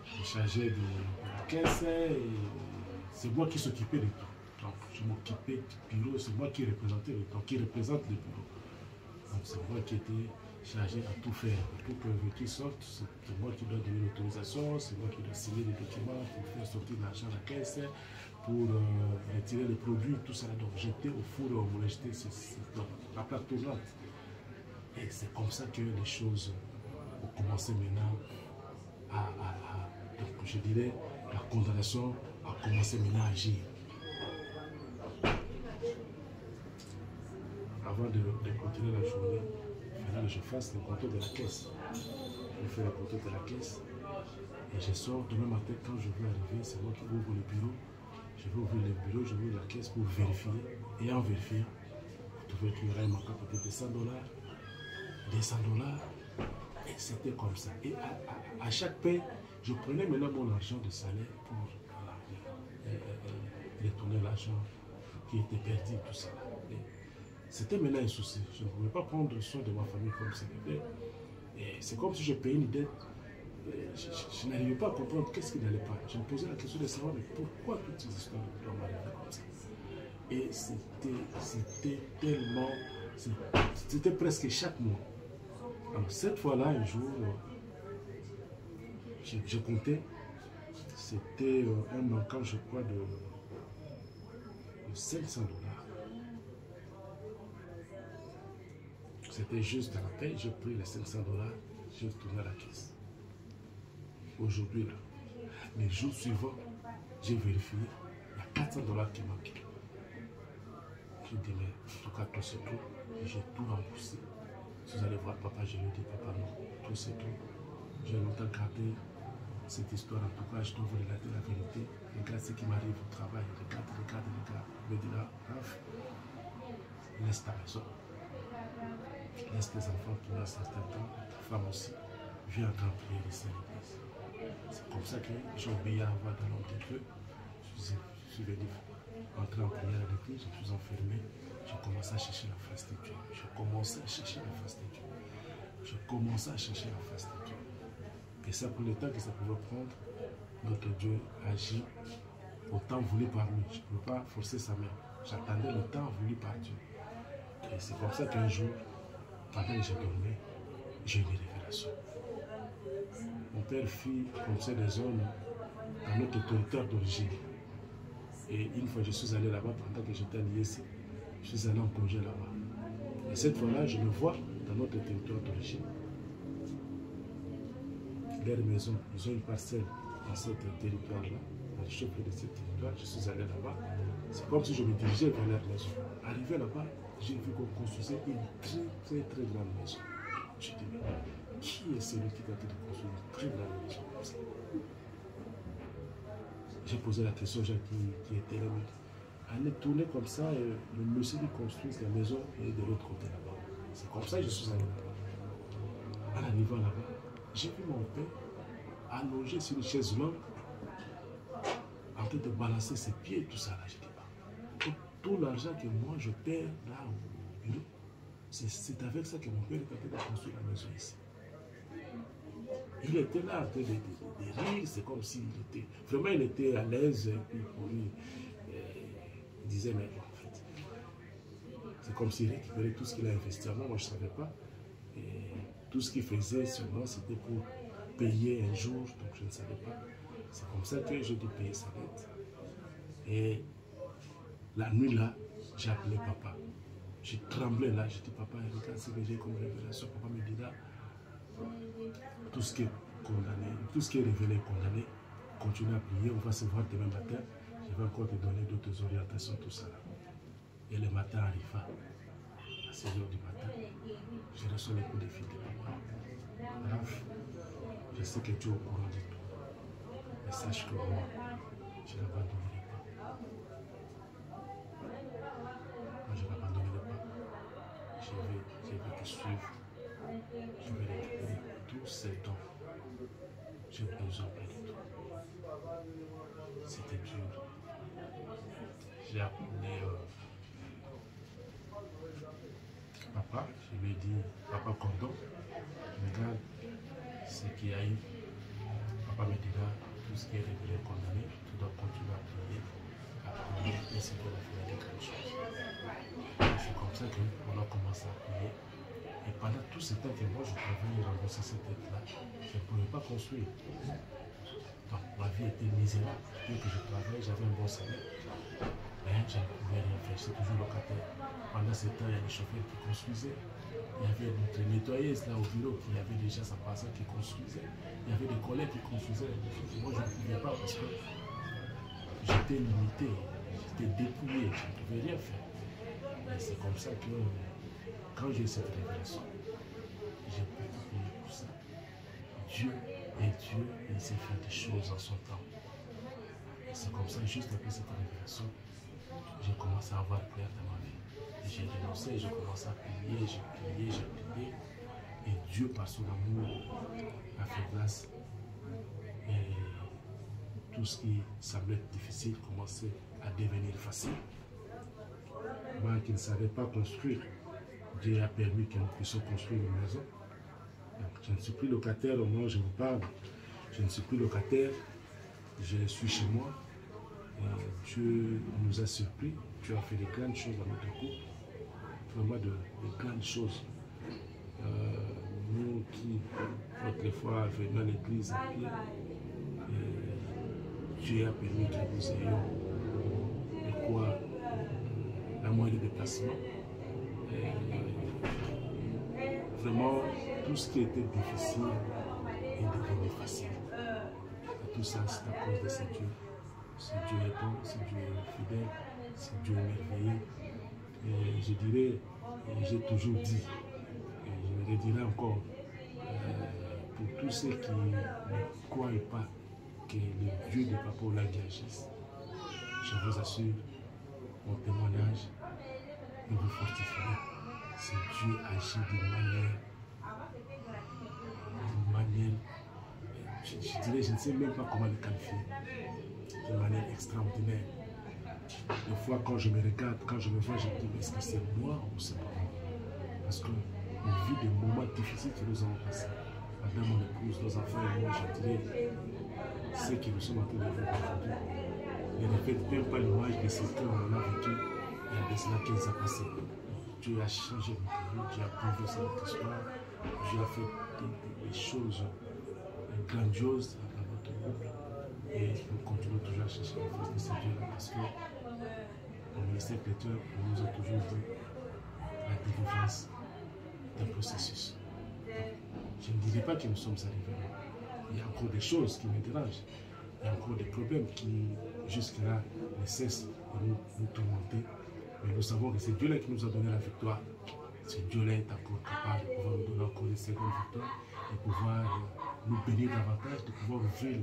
je chargeais de la caisse, c'est moi qui s'occupais de tout. Donc je m'occupais du bureau, c'est moi qui représentais le temps, qui représente le bureau. Donc c'est moi qui étais chargé à tout faire. Pour que le véhicule sorte, c'est moi qui dois donner l'autorisation, c'est moi qui dois signer les documents pour faire sortir l'argent à la caisse, pour retirer les produits, tout ça. Donc j'étais au four et au moulin, j'étais la plaque tournante. Et c'est comme ça que les choses ont commencé maintenant donc je dirais, la condamnation a commencé maintenant à agir. Avant de continuer la journée, il que je fasse le contrôle de la caisse. Je fais le contrôle de la caisse et je sors demain matin quand je veux arriver. C'est moi qui ouvre le bureau. Je vais ouvrir le bureau, je vais ouvrir la caisse pour vérifier. Et en vérifiant, vous trouvez qu'il y aura un manquant peut-être de $100, $200. Et c'était comme ça. Et à chaque paie, je prenais maintenant mon argent de salaire pour retourner l'argent qui était perdu, tout ça. C'était maintenant un souci. Je ne pouvais pas prendre soin de ma famille comme c'était. Et c'est comme si je payais une dette. Je n'arrivais pas à comprendre qu'est-ce qui n'allait pas. Je me posais la question de savoir mais pourquoi toutes ces histoires doivent m'arriver comme ça. Et c'était tellement... C'était presque chaque mois. Alors cette fois-là, un jour, je comptais. C'était un manquant, je crois, de $500. C'était juste à la paix, j'ai pris les $500, j'ai retourné à la caisse. Aujourd'hui, là, les jours suivants, j'ai vérifié, il y a $400 qui manquaient. Je dis, mais en tout cas, tout c'est tout. J'ai tout remboursé. Si vous allez voir papa, je lui dis, papa, non, tout c'est tout. J'ai longtemps gardé cette histoire, en tout cas, je dois vous relater la vérité. Regarde ce qui m'arrive au travail, regarde. Je me dis là, bref, laisse ta maison. Laisse tes enfants pour un certain temps, ta femme aussi. Viens entrer en prière ici à l'église. C'est comme ça que j'ai obéi à avoir dans l'ordre de Dieu. Je suis venu entrer en prière à l'église, je suis enfermé. J'ai commencé à chercher la face de Dieu. Je commençais à chercher la face de Dieu. Et ça, pour le temps que ça pouvait prendre, notre Dieu agit au temps voulu par lui. Je ne peux pas forcer sa main. J'attendais le temps voulu par Dieu. Et c'est comme ça qu'un jour, pendant que je dormais, j'ai eu une révélation. Mon père fit comme ça des hommes dans notre territoire d'origine. Et une fois, je suis allé là-bas pendant que j'étais à l'IEC. Je suis allé en congé là-bas. Et cette fois-là, je le vois dans notre territoire d'origine. Leur maison, ils ont une parcelle dans ce territoire-là. Je suis près de ce territoire, je suis allé là-bas. C'est comme si je me dirigeais vers leur maison. Arrivé là-bas, j'ai vu qu'on construisait une très grande maison. Je dis, mais qui est celui qui va te construire une très grande maison comme ça? J'ai posé la question aux gens qui étaient là. Allez tourner comme ça, le monsieur qui construit la maison est de l'autre côté là-bas. C'est comme ça que je suis allé là-bas. En arrivant là-bas, j'ai vu mon père allongé sur une chaise longue, en train de balancer ses pieds, tout ça là. Je dis, tout l'argent que moi je perds là au bureau, c'est avec ça que mon père est en train de construire la maison ici. Il était là en train de rire, c'est comme s'il était, vraiment il était à l'aise, et puis pour lui, il disait, mais en fait, c'est comme s'il récupérait tout ce qu'il a investi avant, moi je ne savais pas. Et tout ce qu'il faisait sur moi, c'était pour payer un jour, donc je ne savais pas. C'est comme ça que j'ai dû payer sa dette. Et la nuit là, j'ai appelé papa. J'ai tremblé là, j'ai dit, papa, regarde ce que j'ai comme révélation. Papa me dit là, tout ce qui est condamné, tout ce qui est révélé est condamné. Continue à prier, on va se voir demain matin. Je vais encore te donner d'autres orientations, tout ça là. Et le matin arriva, à 6 h du matin, je reçois les coups de fil de papa. Bref, je sais que tu es au courant de tout. Mais sache que moi, je n'abandonnerai pas. Moi, je n'abandonnerai pas. Je vais te suivre. Je vais récupérer tous ces dons. J'ai besoin de tout. C'était dur. J'ai appelé papa. Je lui ai dit, papa Cordon, regarde ce qu'il y a eu. Papa me dira, tout ce qui est révélé condamné, tu dois continuer à prier, et c'est pour la finalité de quelque chose. C'est comme ça qu'on a commencé à prier. Et pendant tout ce temps que moi je travaillais rembourser cette dette-là, je ne pouvais pas construire. Donc ma vie était misérable. Dès que je travaillais, j'avais un bon salaire. Mais je ne pouvais rien faire, j'étais toujours locataire. Pendant ce temps, il y a des chauffeurs qui construisaient. Il y avait notre nettoyeuse là au bureau qui avait déjà sa personne qui construisait. Il y avait des collègues qui construisaient. Moi, je ne pouvais pas parce que j'étais limité, j'étais dépouillé, je ne pouvais rien faire. Et c'est comme ça que quand j'ai eu cette révélation, Dieu est Dieu et il sait faire des choses en son temps. Et c'est comme ça, juste après cette révélation, j'ai commencé à avoir clair dans ma vie. Et j'ai renoncé, j'ai commencé à prier, j'ai prié. Et Dieu, par son amour, a fait grâce. Et tout ce qui semblait difficile commençait à devenir facile. Moi qui ne savais pas construire, Dieu a permis que nous puissions construire une maison. Donc, je ne suis plus locataire au moment où je vous parle. Je ne suis plus locataire. Je suis chez moi. Et Dieu nous a surpris. Dieu a fait de grandes choses dans notre couple. Vraiment de grandes choses. Nous qui, autrefois, venions à l'église à pied, Dieu a permis que nous ayons de quoi la moyen de déplacement. Vraiment, tout ce qui était difficile est devenu facile. Et tout ça, c'est à cause de ce Dieu. Ce Dieu est bon, ce Dieu est fidèle, ce Dieu est merveilleux. Et je dirais, j'ai toujours dit, et je le redirai encore, pour tous ceux qui ne croient pas que le Dieu de Papa Olangi agisse, je vous assure, mon témoignage ne vous fortifie. C'est Dieu agit d'une manière, je dirais, je ne sais même pas comment le qualifier, d'une manière extraordinaire. Des fois, quand je me regarde, quand je me vois, je me dis, est-ce que c'est moi ou c'est pas moi? Parce qu'on vit des moments difficiles que nous avons passés. Madame, mon épouse, nos enfants et moi, je dirais, ce que nous sommes en train de vivre aujourd'hui. Ne répète même pas l'image de ce qu'on a vécu il y a de cela 15 ans passés. Dieu a changé notre vie, Dieu a bouleversé notre histoire, Dieu a fait des choses grandioses dans notre couple. Et nous continuons toujours à chercher la force de ce Dieu-là parce que le ministère chrétien nous a toujours dit la délivrance d'un processus. Donc, je ne dirais pas que nous sommes arrivés là. Il y a encore des choses qui me dérangent. Il y a encore des problèmes qui, jusque-là, ne cessent de nous tourmenter. Mais nous savons que c'est Dieu-là qui nous a donné la victoire. Ce Dieu-là est encore capable de pouvoir nous donner encore une seconde victoire et pouvoir nous bénir davantage, de pouvoir ouvrir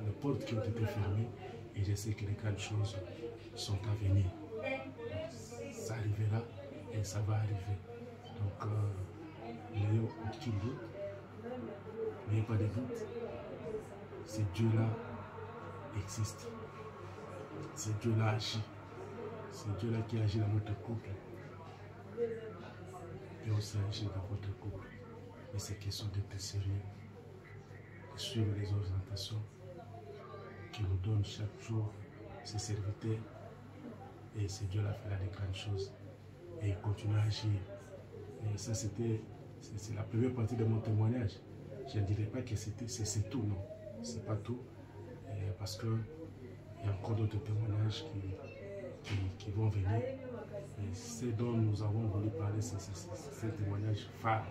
les portes qui ont été fermées. Et je sais que les grandes choses sont à venir. Ça arrivera et ça va arriver. Donc, n'ayons aucun doute, n'ayez pas de doute. Ce Dieu-là existe. Ce Dieu-là agit. C'est Dieu-là qui agit dans notre couple. Et aussi agit dans votre couple. Mais c'est question d'être sérieux. De suivre les orientations qui nous donnent chaque jour ses serviteurs. Et c'est Dieu-là qui fait des grandes choses. Et il continue à agir. Et ça, c'est la première partie de mon témoignage. Je ne dirais pas que c'est tout, non. C'est pas tout. Parce qu'il y a encore d'autres témoignages qui vont venir. Et ce dont nous avons voulu parler, c'est ce témoignage phare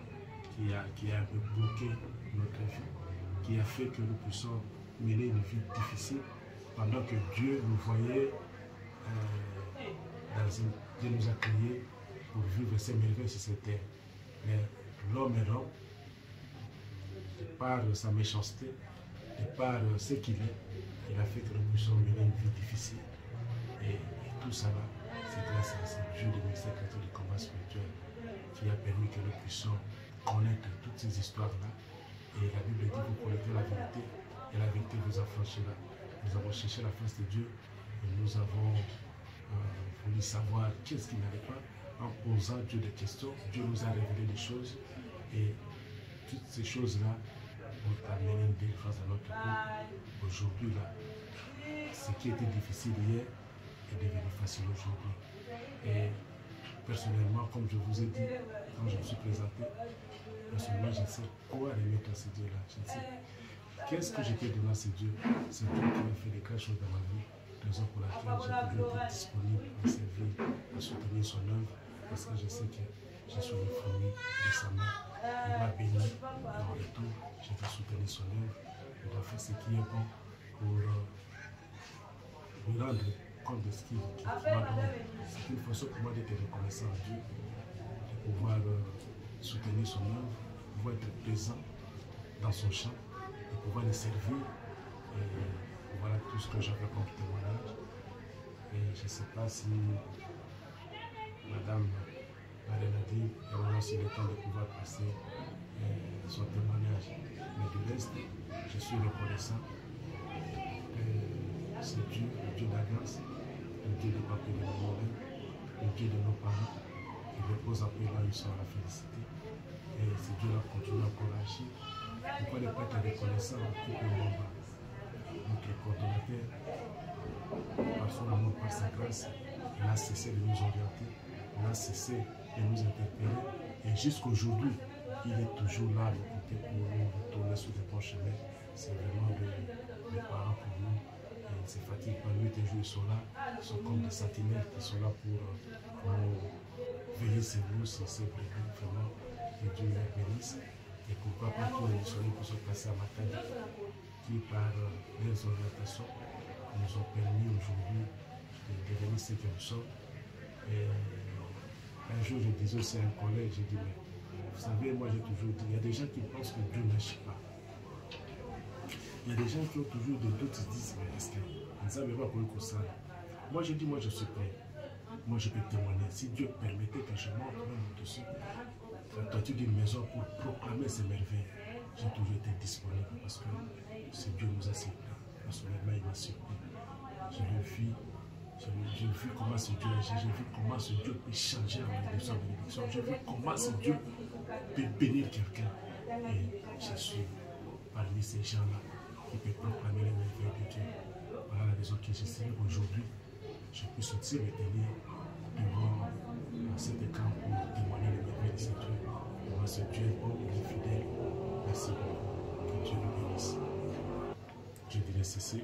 qui a un peu bloqué notre vie, qui a fait que nous puissions mener une vie difficile pendant que Dieu nous voyait, Dieu nous a créés pour vivre ces merveilles sur cette terre. Mais l'homme est l'homme, de par sa méchanceté, de par ce qu'il est, il a fait que nous puissions mener une vie difficile. Et tout ça là, c'est grâce à ce Dieu de ministère chrétien du combat spirituel qui a permis que nous puissions connaître toutes ces histoires-là. Et la Bible dit que vous connaîtrez la vérité et la vérité vous affranchira. Nous avons cherché la face de Dieu et nous avons voulu savoir qu'est-ce qui n'allait pas en posant Dieu des questions. Dieu nous a révélé des choses et toutes ces choses-là ont amené une délivrance dans notre couple. Aujourd'hui, là, ce qui était difficile hier est devenu facile aujourd'hui. Et personnellement, comme je vous ai dit, quand je me suis présenté, personnellement, je ne sais quoi remettre à ce Dieu-là. Je ne sais qu'est-ce que je peux donner à ce Dieu. C'est Dieu qui a fait des grandes choses dans ma vie, raison pour laquelle j'ai toujours été disponible à servir, à soutenir son œuvre, parce que je sais que je suis le fruit de sa main. Il m'a béni, et en retour, je vais soutenir son œuvre. Il doit faire ce qui est bon pour lui rendre compte de ce qu'il m'a donné. C'est une façon pour moi d'être reconnaissant à Dieu, de pouvoir soutenir son œuvre, pouvoir être présent dans son champ, de pouvoir les servir. Et voilà tout ce que j'avais comme témoignage. Et je ne sais pas si Madame Marie-Nadine aura aussi le temps de pouvoir passer son témoignage. Mais du reste, je suis reconnaissant que c'est Dieu, le Dieu d'Alliance, le Dieu de Papa et de Maman, le Dieu de nos parents, qui repose en paix là où ils sont à la félicité. Et c'est Dieu qui continue encore à agir. Pourquoi ne pas être reconnaissant en tout le monde? Notre coordonnateur, par son amour, par sa grâce, il a cessé de nous orienter, il a cessé de nous interpeller. Et jusqu'aujourd'hui, il est toujours là à nos côtés pour nous retourner sur le bon chemin. C'est vraiment des parents pour nous. Et ils ne se fatiguent pas, nuit et jour, ils sont là. Ils sont comme des sentinelles qui sont là pour veiller sur nous, sur ces brebis. Vraiment, que Dieu les bénisse. Et pourquoi pas tous les missionnaires qui sont passés à matin, qui par les orientations nous ont permis aujourd'hui de devenir ce que nous sommes. Et un jour, je disais aussi à un collègue, j'ai dit, mais vous savez, moi j'ai toujours dit, il y a des gens qui pensent que Dieu n'agit pas. Il y a des gens qui ont toujours des doutes, ils se disent, mais est-ce que ça ne va pas pour ça? Moi je dis, moi je suis prêt. Moi je peux témoigner. Si Dieu permettait que je monte même au-dessus, toi tu dis une maison pour proclamer ses merveilles, j'ai toujours été disponible parce que c'est Dieu nous a surpris. Personnellement, il m'a surpris. J'ai vu comment ce Dieu agit, j'ai vu comment ce Dieu peut changer la malédiction en bénédiction, j'ai vu comment ce Dieu peut bénir quelqu'un. Et je suis parmi ces gens-là qui peuvent proclamer les merveilles de Dieu. Voilà la raison que je sais qu'aujourd'hui, je peux sortir et tenir devant cet écran pour témoigner les merveilles de ce Dieu. Moi, ce Dieu est bon, il est fidèle. Merci beaucoup. Que Dieu le bénisse. Je dirais ceci.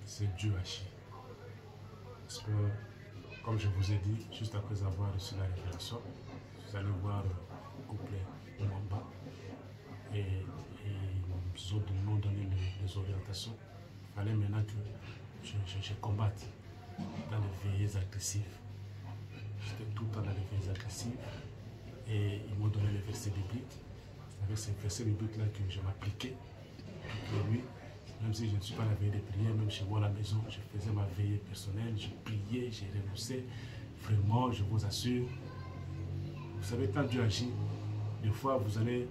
C'est Dieu agit. Parce que, comme je vous ai dit, juste après avoir reçu la révélation, vous allez voir le couplet de Mwamba. Et ils m'ont donné les orientations. Il fallait maintenant que je combatte dans les veillées agressives. J'étais tout le temps dans les veillées agressives. Et ils m'ont donné les versets bibliques. Avec ces versets bibliques-là que je m'appliquais toutes les nuits. Même si je ne suis pas à la veille de prière, même chez moi à la maison, je faisais ma veillée personnelle, je priais, j'ai renoncé. Vraiment, je vous assure. Vous savez, quand Dieu agit, des fois vous allez.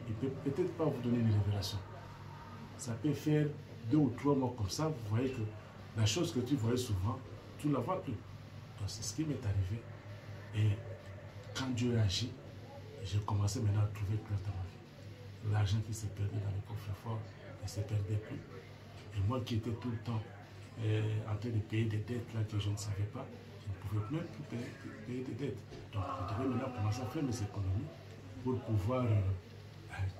Il ne peut peut-être pas vous donner une révélation. Ça peut faire 2 ou 3 mois comme ça, vous voyez que la chose que tu voyais souvent, tu ne la vois plus. Donc c'est ce qui m'est arrivé. Et quand Dieu agit, j'ai commencé maintenant à trouver clair dans ma vie. L'argent qui s'est perdu dans le coffre-fort ne se perdait plus. Et moi qui étais tout le temps en train de payer des dettes là que je ne savais pas, je ne pouvais même plus payer des dettes. Donc je devais maintenant commencer à faire mes économies pour pouvoir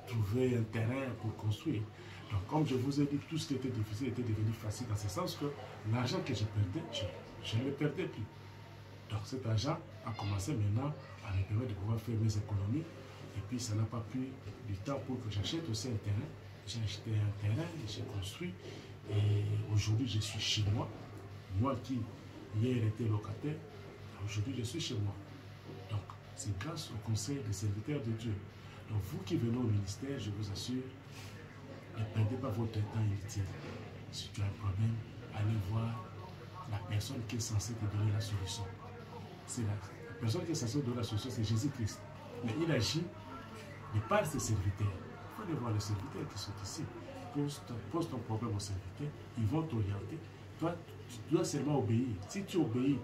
trouver un terrain pour construire. Donc comme je vous ai dit, tout ce qui était difficile était devenu facile dans ce sens que l'argent que je perdais, je ne le perdais plus. Donc cet argent a commencé maintenant à me permettre de pouvoir faire mes économies. Et puis ça n'a pas pris du temps pour que j'achète aussi un terrain. J'ai acheté un terrain, j'ai construit. Et aujourd'hui je suis chez moi. Moi qui hier étais locataire, aujourd'hui je suis chez moi. Donc c'est grâce au conseil des serviteurs de Dieu. Donc vous qui venez au ministère, je vous assure, ne perdez pas votre temps inutile. Si tu as un problème, allez voir la personne qui est censée te donner la solution. C'est la personne qui est censée te donner la solution, c'est Jésus-Christ. Mais il agit de par ses serviteurs. Il faut aller voir les serviteurs qui sont ici. Pose ton problème aux serviteurs, ils vont t'orienter. Toi, tu dois seulement obéir. Si tu obéis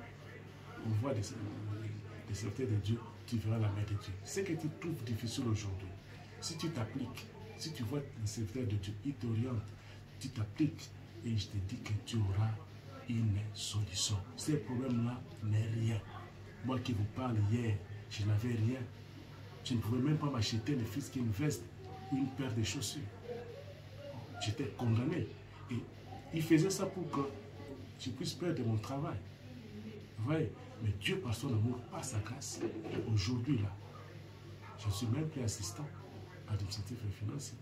aux voix des serviteurs de Dieu, tu verras la main de Dieu. Ce que tu trouves difficile aujourd'hui, si tu t'appliques, si tu vois les serviteurs de Dieu, ils t'orientent, tu t'appliques et je te dis que tu auras une solution. Ces problèmes-là n'est rien. Moi qui vous parle hier, je n'avais rien. Je ne pouvais même pas m'acheter ne fût-ce qu'une veste ou une paire de chaussures. J'étais condamné. Et il faisait ça pour que je puisse perdre mon travail. Vous voyez? Mais Dieu, par son amour, par sa grâce, aujourd'hui, là, je suis même plus assistant administratif et financier.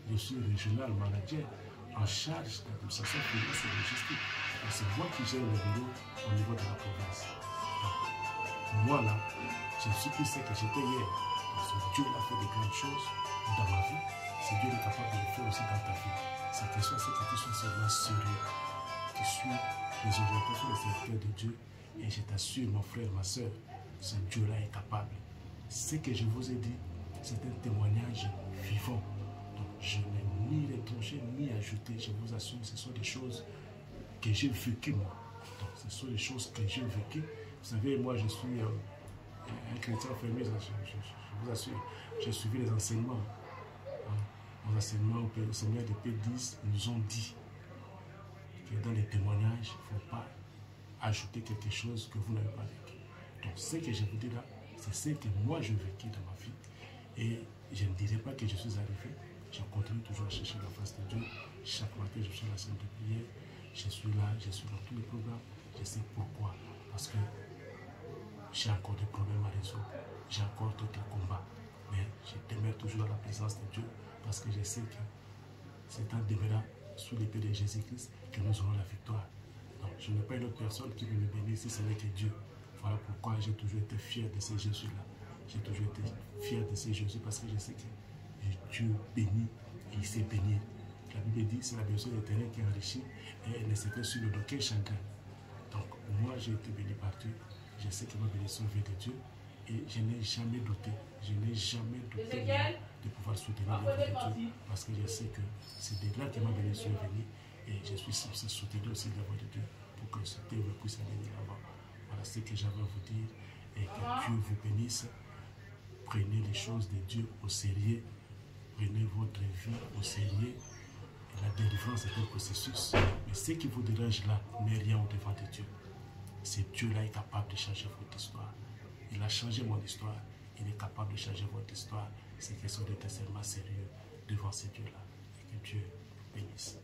Je suis régional manager en charge d'administration financière et logistique. C'est moi qui gère le bureau au niveau de la province. Donc, moi, là, je ne suis plus ce que j'étais hier. Parce que Dieu a fait de grandes choses dans ma vie. Si Dieu est capable de le faire aussi dans ta vie. Cette question, c'est que tu sois seulement sérieux. Tu suis les orientations des serviteurs de Dieu. Et je t'assure, mon frère, ma soeur, ce Dieu-là est capable. Ce que je vous ai dit, c'est un témoignage vivant. Donc, je n'ai ni retranché, ni ajouté. Je vous assure, ce sont des choses que j'ai vécues, moi. Donc, ce sont des choses que j'ai vécues. Vous savez, moi, je suis un chrétien fermé, je vous assure. J'ai suivi les enseignements. Les enseignements au Seigneur de P10 nous ont dit que dans les témoignages, il ne faut pas ajouter quelque chose que vous n'avez pas vécu. Donc, ce que je vous dis là, c'est ce que moi je vécu dans ma vie. Et je ne dirais pas que je suis arrivé. Je continue toujours à chercher la face de Dieu. Chaque matin, je suis à la scène de prière. Je suis là, je suis dans tous les programmes. Je sais pourquoi. Parce que j'ai encore des problèmes à résoudre. J'ai encore d'autres combats. Mais je demeure toujours dans la présence de Dieu. Parce que je sais que c'est en demeurant sous l'épée de Jésus-Christ que nous aurons la victoire. Donc, je n'ai pas une autre personne qui veut me bénir si ce n'est que Dieu. Voilà pourquoi j'ai toujours été fier de ces Jésus-là. J'ai toujours été fier de ces Jésus parce que je sais que Dieu bénit et il sait bénir. La Bible dit c'est la personne éternelle qui enrichit et elle ne s'est fait sur aucun chagrin. Donc, moi, j'ai été béni par Dieu. Je sais que ma bénédiction vient de Dieu et je n'ai jamais douté. Je n'ai jamais douté de pouvoir soutenir l'œuvre de Dieu parce que je sais que c'est de là que ma bénédiction est venue et je suis censé soutenir aussi l'œuvre de Dieu pour que cette œuvre puisse aller de l'avant. Voilà ce que j'avais à vous dire et que Dieu vous bénisse. Prenez les choses de Dieu au sérieux. Prenez votre vie au sérieux. Et la délivrance est un processus. Mais ce qui vous dérange là n'est rien au devant de Dieu. C'est Dieu-là est capable de changer votre histoire. Il a changé mon histoire. Il est capable de changer votre histoire. C'est question d'être seulement sérieux devant ce Dieu-là. Et que Dieu bénisse.